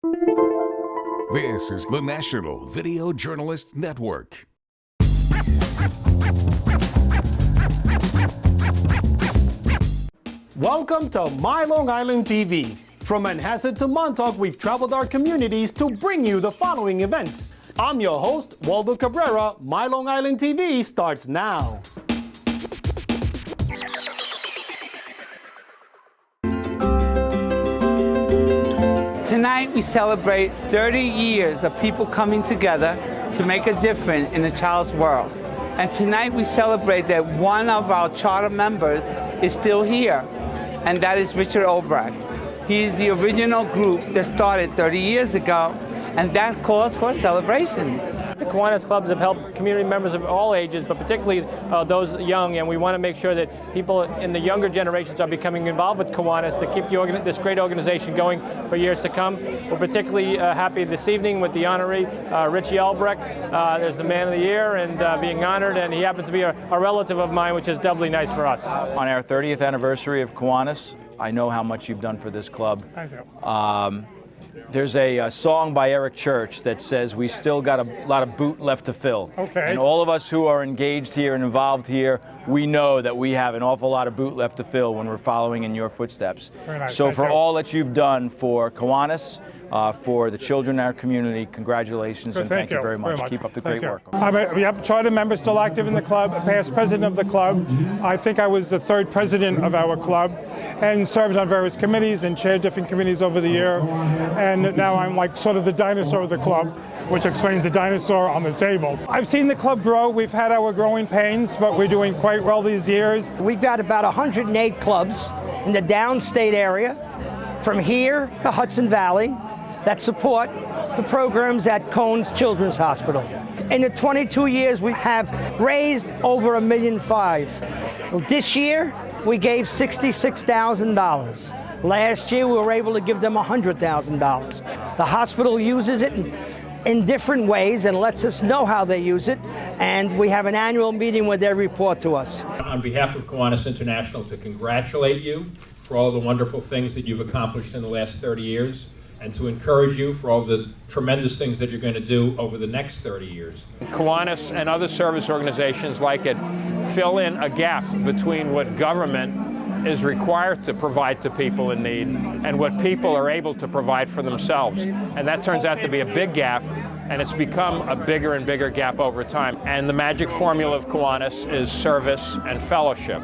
This is the National Video Journalist Network. Welcome to My Long Island TV. From Manhasset to Montauk, we've traveled our communities to bring you the following events. I'm your host, Waldo Cabrera. My Long Island TV starts now. Tonight we celebrate 30 years of people coming together to make a difference in a child's world. And tonight we celebrate that one of our charter members is still here, and that is Richard Albrecht. He's the original group that started 30 years ago, and that calls for a celebration. The Kiwanis clubs have helped community members of all ages, but particularly those young, and we want to make sure that people in the younger generations are becoming involved with Kiwanis to keep this great organization going for years to come. We're particularly happy this evening with the honoree, Richie Albrecht, as the Man of the Year, and being honored, and he happens to be a relative of mine, which is doubly nice for us. On our 30th anniversary of Kiwanis, I know how much you've done for this club. Thank you. There's a song by Eric Church that says we still got a lot of boot left to fill. Okay. And all of us who are engaged here and involved here, we know that we have an awful lot of boot left to fill when we're following in your footsteps. Very nice. So Thank for you. all that you've done for Kiwanis, for the children in our community, congratulations and thank you very much. Keep up the great work. I'm a charter member, still active in the club, a past president of the club. I think I was the third president of our club and served on various committees and chaired different committees over the year. And now I'm like sort of the dinosaur of the club, which explains the dinosaur on the table. I've seen the club grow. We've had our growing pains, but we're doing quite well these years. We've got about 108 clubs in the downstate area, from here to Hudson Valley, that support the programs at Cone's Children's Hospital. In the 22 years, we have raised over $1.5 million. This year, we gave $66,000. Last year, we were able to give them $100,000. The hospital uses it in different ways and lets us know how they use it, and we have an annual meeting where they report to us. On behalf of Kiwanis International, to congratulate you for all the wonderful things that you've accomplished in the last 30 years, and to encourage you for all the tremendous things that you're going to do over the next 30 years. Kiwanis and other service organizations like it fill in a gap between what government is required to provide to people in need and what people are able to provide for themselves. And that turns out to be a big gap, and it's become a bigger and bigger gap over time. And the magic formula of Kiwanis is service and fellowship.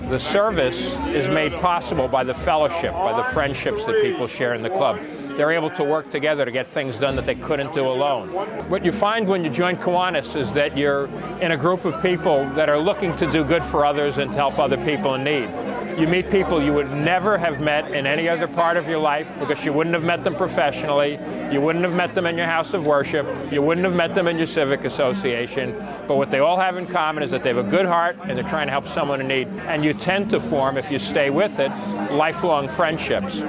The service is made possible by the fellowship, by the friendships that people share in the club. They're able to work together to get things done that they couldn't do alone. What you find when you join Kiwanis is that you're in a group of people that are looking to do good for others and to help other people in need. You meet people you would never have met in any other part of your life because you wouldn't have met them professionally, you wouldn't have met them in your house of worship, you wouldn't have met them in your civic association. But what they all have in common is that they have a good heart and they're trying to help someone in need. And you tend to form, if you stay with it, lifelong friendships.